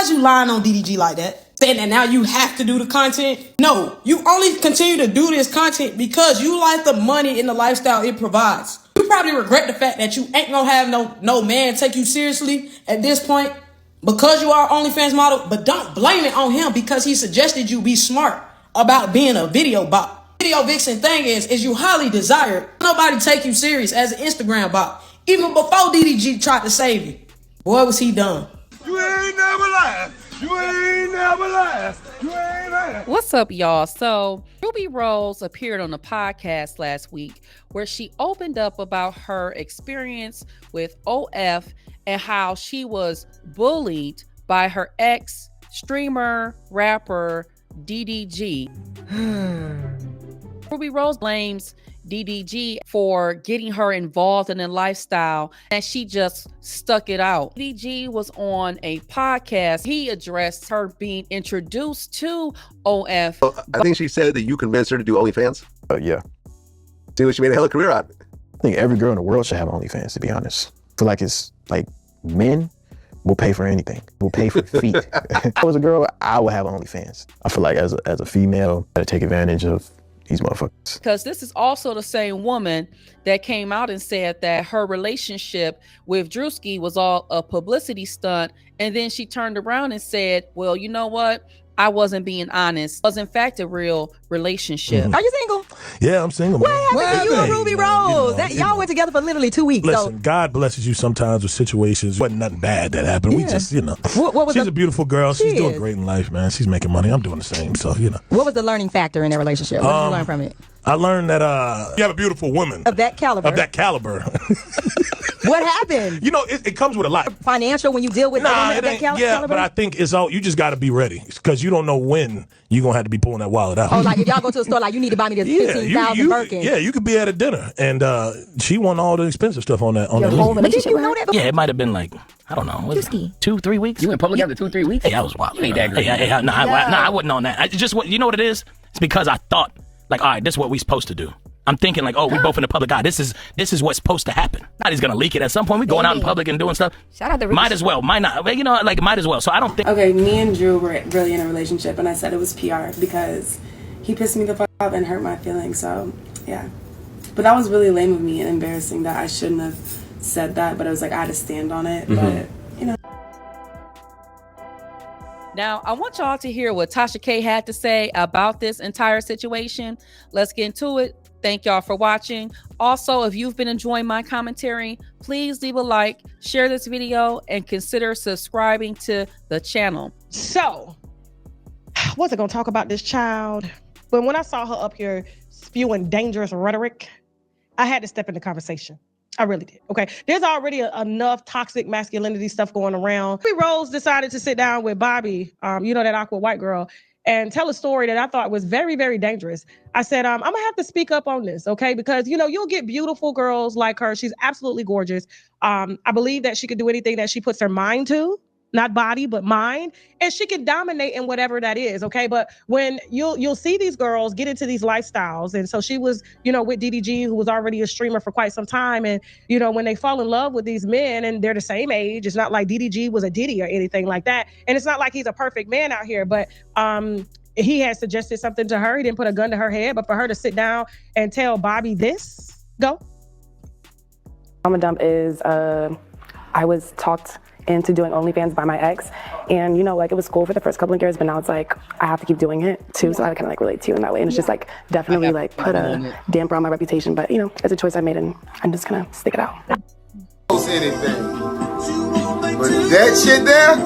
why'd you lying on DDG like that? Saying that now you have to do the content? No, you only continue to do this content because you like the money and the lifestyle it provides. You probably regret the fact that you ain't gonna have no man take you seriously at this point because you are an OnlyFans model, but don't blame it on him because he suggested you be smart about being a video bot. Video vixen thing is you highly desired. Nobody take you serious as an Instagram bot. Even before DDG tried to save you. Boy, was he done. You ain't never lied. You ain't never lied. You ain't lied. What's up, y'all? So Rubi Rose appeared on a podcast last week where she opened up about her experience with OF and how she was bullied by her ex streamer, rapper, DDG. Rubi Rose blames DDG for getting her involved in a lifestyle and she just stuck it out. DDG was on a podcast. He addressed her being introduced to OF. I think she said that you convinced her to do OnlyFans. Yeah. See what she made a hell of a career out of it. I think every girl in the world should have OnlyFans, to be honest. I feel like it's like men will pay for anything. Will pay for feet. If I was a girl, I would have OnlyFans. I feel like as a female, I take advantage of these motherfuckers. Because this is also the same woman that came out and said that her relationship with Druski was all a publicity stunt. And then she turned around and said, well, you know what? I wasn't being honest. It was in fact a real relationship. Are you single? Yeah, I'm single. What happened to you and Rubi Rose? Y'all went together for literally 2 weeks. Listen, God blesses you sometimes with situations. Wasn't nothing bad that happened. We just, What was she's a beautiful girl. She's doing great in life, man. She's making money. I'm doing the same. So, What was the learning factor in their relationship? What did you learn from it? I learned that you have a beautiful woman. Of that caliber. What happened? It comes with a lot. Financial when you deal with a woman of that caliber? Yeah, but I think it's all, you just got to be ready because you don't know when you're going to have to be pulling that wallet out. Oh, like if y'all go to a store, like you need to buy me this 15,000 Birkin. Yeah, you could be at a dinner and she won all the expensive stuff on that. Your whole relationship with her? Yeah, it might have been like, I don't know. 2-3 weeks? You went public after 2-3 weeks? Hey, I was wild. You ain't that great. I wasn't on that. I just, you know what it is? It's because I thought, like, all right, this is what we supposed to do. I'm thinking like, oh, we both in the public eye. This is what's supposed to happen. Not he's gonna leak it at some point. We going out in public and doing stuff. Shout out to might as well, might not. Might as well. So I don't think. Okay, me and Drew were really in a relationship, and I said it was PR because he pissed me the fuck off and hurt my feelings. So yeah, but that was really lame of me and embarrassing that I shouldn't have said that. But it was like I had to stand on it. But Now, I want y'all to hear what Tasha K had to say about this entire situation. Let's get into it. Thank y'all for watching. Also, if you've been enjoying my commentary, please leave a like, share this video, and consider subscribing to the channel. So, I wasn't going to talk about this child, but when I saw her up here spewing dangerous rhetoric, I had to step in the conversation. I really did. Okay. There's already enough toxic masculinity stuff going around. Rubi Rose decided to sit down with Bobby, that awkward white girl, and tell a story that I thought was very, very dangerous. I said, I'm going to have to speak up on this, okay? Because, you'll get beautiful girls like her. She's absolutely gorgeous. I believe that she could do anything that she puts her mind to. Not body, but mind. And she can dominate in whatever that is, okay? But when you'll see these girls get into these lifestyles, and so she was, with DDG, who was already a streamer for quite some time, and, when they fall in love with these men, and they're the same age, it's not like DDG was a Diddy or anything like that, and it's not like he's a perfect man out here, but he had suggested something to her. He didn't put a gun to her head, but for her to sit down and tell Bobby this, go. Mama Dump is, I was talked into doing OnlyFans by my ex, and it was cool for the first couple of years, but now it's like I have to keep doing it too, so I kind of relate to you in that way, and it's just definitely put a damper on my reputation, but it's a choice I made, and I'm just gonna stick it out. Anything. But that shit there,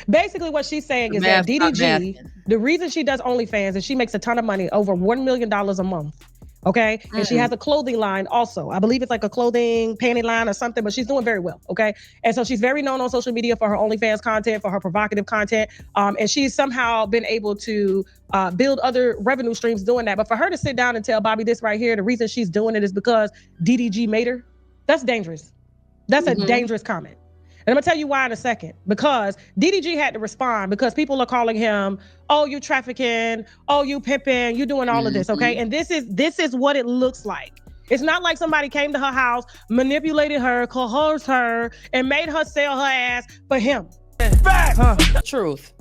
basically what she's saying is that DDG, the reason she does OnlyFans is she makes a ton of money, over $1 million a month. Okay. And she has a clothing line also. I believe it's like a clothing panty line or something, but she's doing very well. Okay. And so she's very known on social media for her OnlyFans content, for her provocative content. And she's somehow been able to build other revenue streams doing that. But for her to sit down and tell Bobby this right here, the reason she's doing it is because DDG made her, that's dangerous. That's a dangerous comment. And I'm gonna tell you why in a second. Because DDG had to respond because people are calling him, oh, you trafficking, oh, you pimping, you doing all of this, okay? And this is what it looks like. It's not like somebody came to her house, manipulated her, coerced her, and made her sell her ass for him. Truth.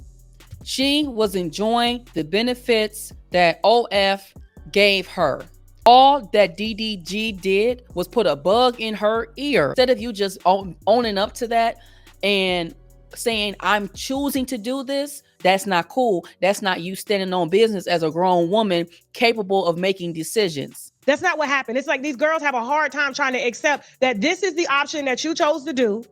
She was enjoying the benefits that OF gave her. All that DDG did was put a bug in her ear. Instead of you just owning up to that and saying, I'm choosing to do this, that's not cool. That's not you standing on business as a grown woman capable of making decisions. That's not what happened. It's like these girls have a hard time trying to accept that this is the option that you chose to do.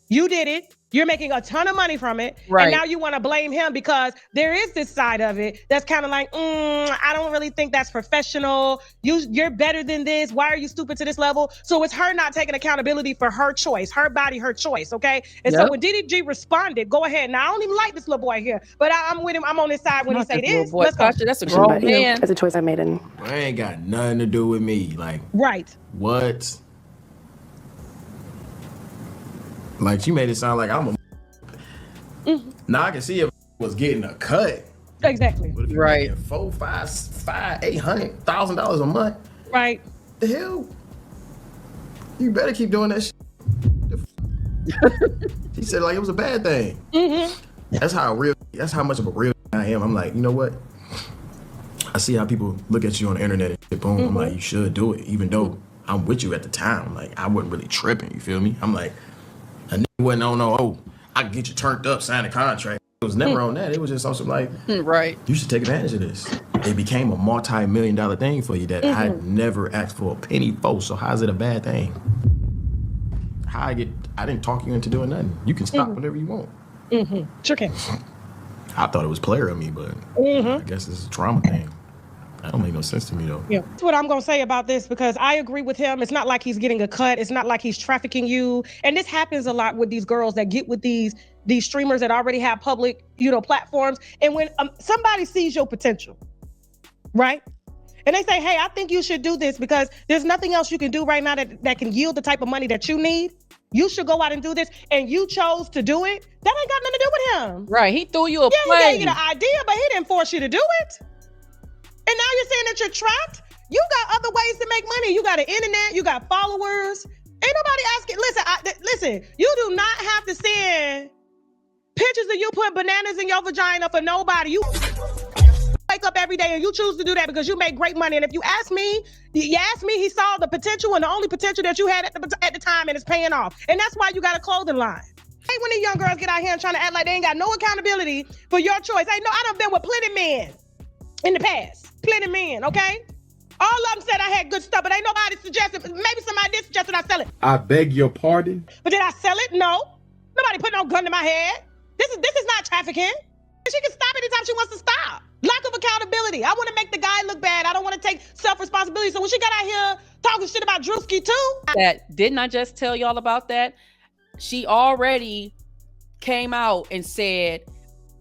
You did it. You're making a ton of money from it. Right. And now you want to blame him because there is this side of it that's kind of like, I don't really think that's professional. You're better than this. Why are you stupid to this level? So it's her not taking accountability for her choice, her body, her choice, okay? And so when DDG responded, go ahead. Now, I don't even like this little boy here, but I'm with him. I'm on his side when he say this. Let's go. Tasha, that's a grown man. It's a choice I made. And I ain't got nothing to do with me. Like, right. What? Like, she made it sound like I'm a. Now I can see if was getting a cut. Exactly. But if you're making $400,000, $500,000, $800,000 a month. Right. The hell? You better keep doing that shit. He said like it was a bad thing. That's how much of a real I am. I'm like, you know what? I see how people look at you on the internet and shit, boom. I'm like, you should do it, even though I'm with you at the time. Like, I wasn't really tripping, you feel me? I'm like, a nigga wasn't on no, I can get you turned up, sign a contract. It was never on that. It was just something like, right. You should take advantage of this. It became a multi-million-dollar thing for you that I never asked for a penny for. So how's it a bad thing? I didn't talk you into doing nothing. You can stop whenever you want. Sure can. I thought it was player of me, but I guess it's a trauma thing. That don't make no sense to me though. Yeah, that's what I'm gonna say about this because I agree with him. It's not like he's getting a cut. It's not like he's trafficking you. And this happens a lot with these girls that get with these streamers that already have public, platforms. And when somebody sees your potential, right? And they say, hey, I think you should do this because there's nothing else you can do right now that can yield the type of money that you need. You should go out and do this. And you chose to do it. That ain't got nothing to do with him. Right. He threw you a play. He gave you the idea, but he didn't force you to do it. And now you're saying that you're trapped? You got other ways to make money. You got an internet. You got followers. Ain't nobody asking. Listen, you do not have to send pictures of you putting bananas in your vagina for nobody. You wake up every day and you choose to do that because you make great money. And if you ask me, he saw the potential and the only potential that you had at the time, and it's paying off. And that's why you got a clothing line. Hey, when these young girls get out here and trying to act like they ain't got no accountability for your choice. I done been with plenty men in the past. Plenty men, okay? All of them said I had good stuff, but ain't nobody suggested. Maybe somebody did suggest that I sell it. I beg your pardon? But did I sell it? No. Nobody put no gun to my head. This is not trafficking. She can stop anytime she wants to stop. Lack of accountability. I want to make the guy look bad. I don't want to take self-responsibility. So when she got out here talking shit about Druski too. Didn't I just tell y'all about that? She already came out and said,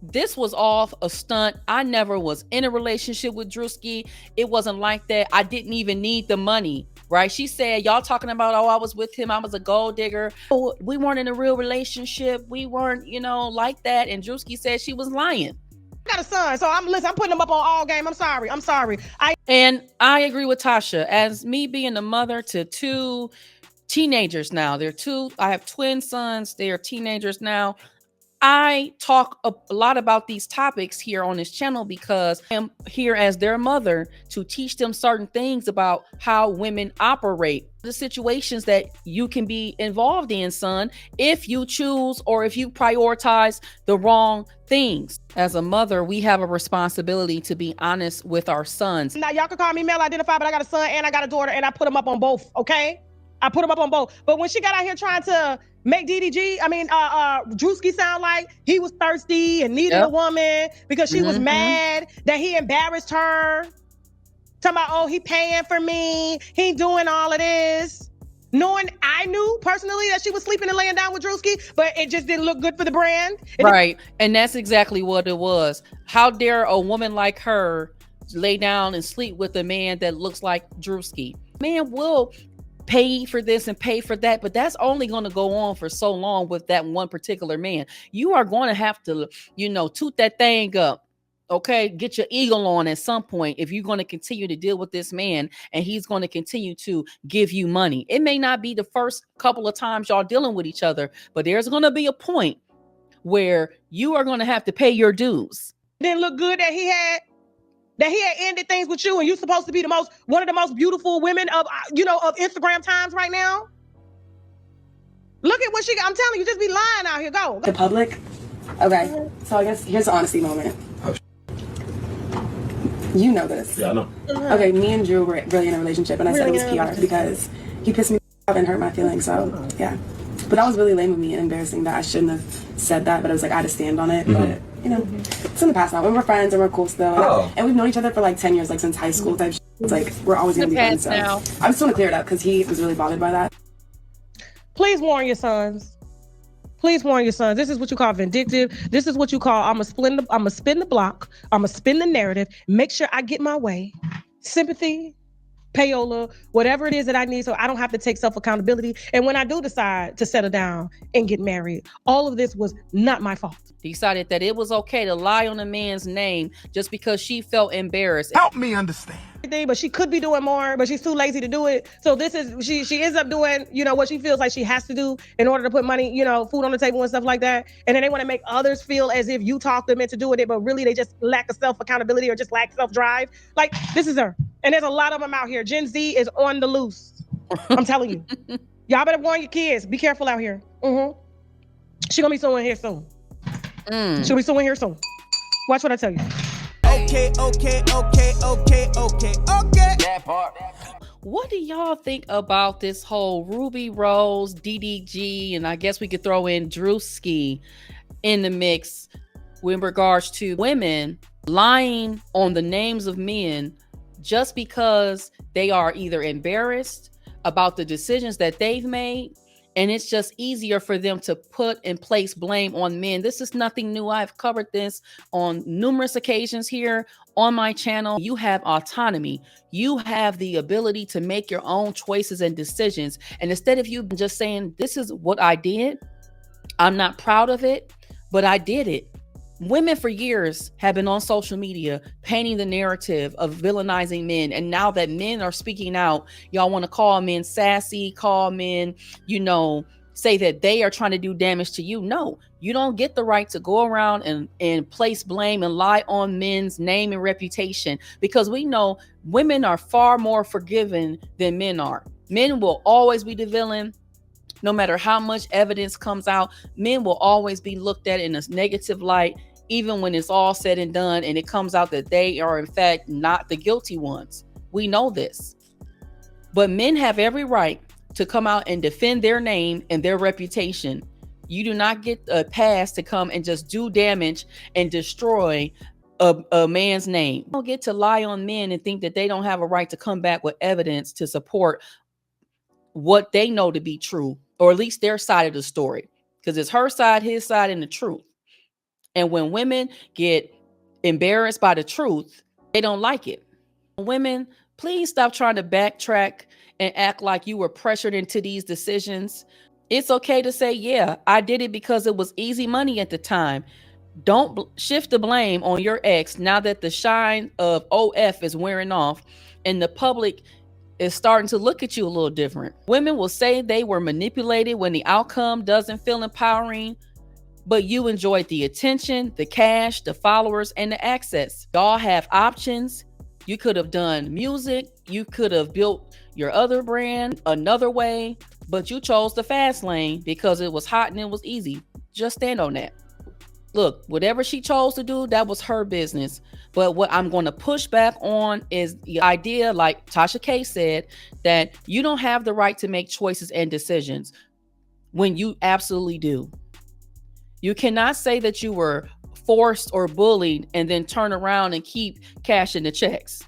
this was off a stunt. I never was in a relationship with Druski. It wasn't like that. I didn't even need the money, right? She said, y'all talking about, I was with him. I was a gold digger. Oh, we weren't in a real relationship. We weren't, like that. And Druski said she was lying. I got a son, so I'm putting him up on all game. I'm sorry. And I agree with Tasha. As me being a mother to two teenagers now, I have twin sons. They are teenagers now. I talk a lot about these topics here on this channel because I'm here as their mother to teach them certain things about how women operate, the situations that you can be involved in, son, if you choose or if you prioritize the wrong things. As a mother, we have a responsibility to be honest with our sons. Now, y'all can call me male identified, but I got a son and I got a daughter, and I put them up on both, okay? I put them up on both. But when she got out here trying to make Druski sound like he was thirsty and needed a woman because she was mad that he embarrassed her. Talking about, he paying for me. He doing all of this. Knowing I knew personally that she was sleeping and laying down with Druski, but it just didn't look good for the brand. Right. And that's exactly what it was. How dare a woman like her lay down and sleep with a man that looks like Druski? Man will pay for this and pay for that, but that's only going to go on for so long with that one particular man. You are going to have to, toot that thing up Okay, get your eagle on at some point if you're going to continue to deal with this man and he's going to continue to give you money. It may not be the first couple of times y'all dealing with each other, but there's going to be a point where you are going to have to pay your dues. Didn't look good that he had ended things with you, and you're supposed to be one of the most beautiful women of of Instagram times right now. Look at what she got. I'm telling you, just be lying out here. Go. The public. Okay, so I guess here's the honesty moment. You know this. Yeah, I know. Okay, me and Drew were really in a relationship, and I said it was PR because he pissed me off and hurt my feelings. So yeah, but that was really lame of me and embarrassing that I shouldn't have said that. But I was like, I had to stand on it. But it's in the past now, and we're friends and we're cool still. And we've known each other for like 10 years, like since high school type shit. It's like we're always gonna be friends. So I just want to clear it up because he was really bothered by that. Please warn your sons. Please warn your sons. This is what you call vindictive. This is what you call I'm gonna spin the block. I'm gonna spin the narrative. Make sure I get my way. Sympathy, payola, whatever it is that I need, so I don't have to take self-accountability. And when I do decide to settle down and get married, all of this was not my fault. Decided that it was okay to lie on a man's name just because she felt embarrassed. Help me understand. But she could be doing more, but she's too lazy to do it. So this is she ends up doing what she feels like she has to do in order to put money, food on the table and stuff like that. And then they want to make others feel as if you talked them into doing it, but really they just lack of self-accountability or just lack self-drive. Like, this is her. And there's a lot of them out here. Gen Z is on the loose. I'm telling you. Y'all better warn your kids. Be careful out here. She gonna be suing here soon. She'll be suing here soon. Watch what I tell you. Okay. That part. What do y'all think about this whole Rubi Rose, DDG, and I guess we could throw in Druski in the mix with regards to women lying on the names of men just because they are either embarrassed about the decisions that they've made, and it's just easier for them to put and place blame on men. This is nothing new. I've covered this on numerous occasions here on my channel. You have autonomy. You have the ability to make your own choices and decisions. And instead of you just saying, this is what I did, I'm not proud of it, but I did it. Women for years have been on social media painting the narrative of villainizing men. And now that men are speaking out, y'all want to call men sassy, call men, say that they are trying to do damage to you. No, you don't get the right to go around and place blame and lie on men's name and reputation, because we know women are far more forgiving than men are. Men will always be the villain. No matter how much evidence comes out, men will always be looked at in a negative light, even when it's all said and done and it comes out that they are in fact not the guilty ones. We know this. But men have every right to come out and defend their name and their reputation. You do not get a pass to come and just do damage and destroy a man's name. You don't get to lie on men and think that they don't have a right to come back with evidence to support what they know to be true, or at least their side of the story, because it's her side, his side, and the truth. And when women get embarrassed by the truth, they don't like it. Women, please stop trying to backtrack and act like you were pressured into these decisions. It's okay to say, yeah, I did it because it was easy money at the time. Don't shift the blame on your ex now that the shine of OF is wearing off and the public is starting to look at you a little different. Women will say they were manipulated when the outcome doesn't feel empowering, but you enjoyed the attention, the cash, the followers, and the access. Y'all have options. You could have done music. You could have built your other brand another way, but you chose the fast lane because it was hot and it was easy. Just stand on that. Look, whatever she chose to do, that was her business. But what I'm going to push back on is the idea, like Tasha K said, that you don't have the right to make choices and decisions when you absolutely do. You cannot say that you were forced or bullied and then turn around and keep cashing the checks.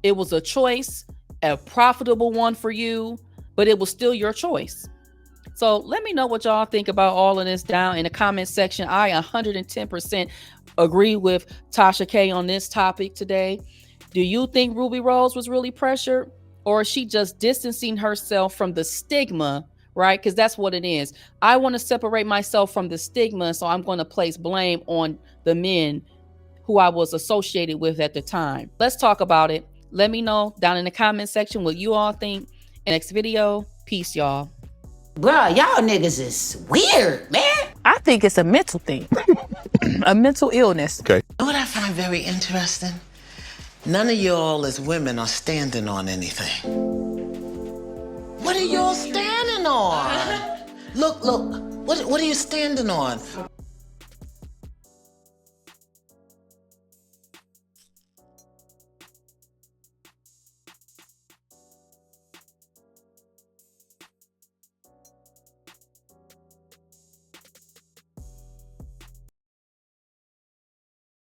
It was a choice, a profitable one for you, but it was still your choice. So let me know what y'all think about all of this down in the comment section. I 110% agree with Tasha K on this topic today. Do you think Rubi Rose was really pressured, or is she just distancing herself from the stigma, right? Because that's what it is. I want to separate myself from the stigma, so I'm going to place blame on the men who I was associated with at the time. Let's talk about it. Let me know down in the comment section what you all think. Next video. Peace, y'all. Bruh, y'all niggas is weird, man. I think it's a mental thing, a mental illness. Okay. You know what I find very interesting? None of y'all as women are standing on anything. What are y'all standing on? Look, what are you standing on?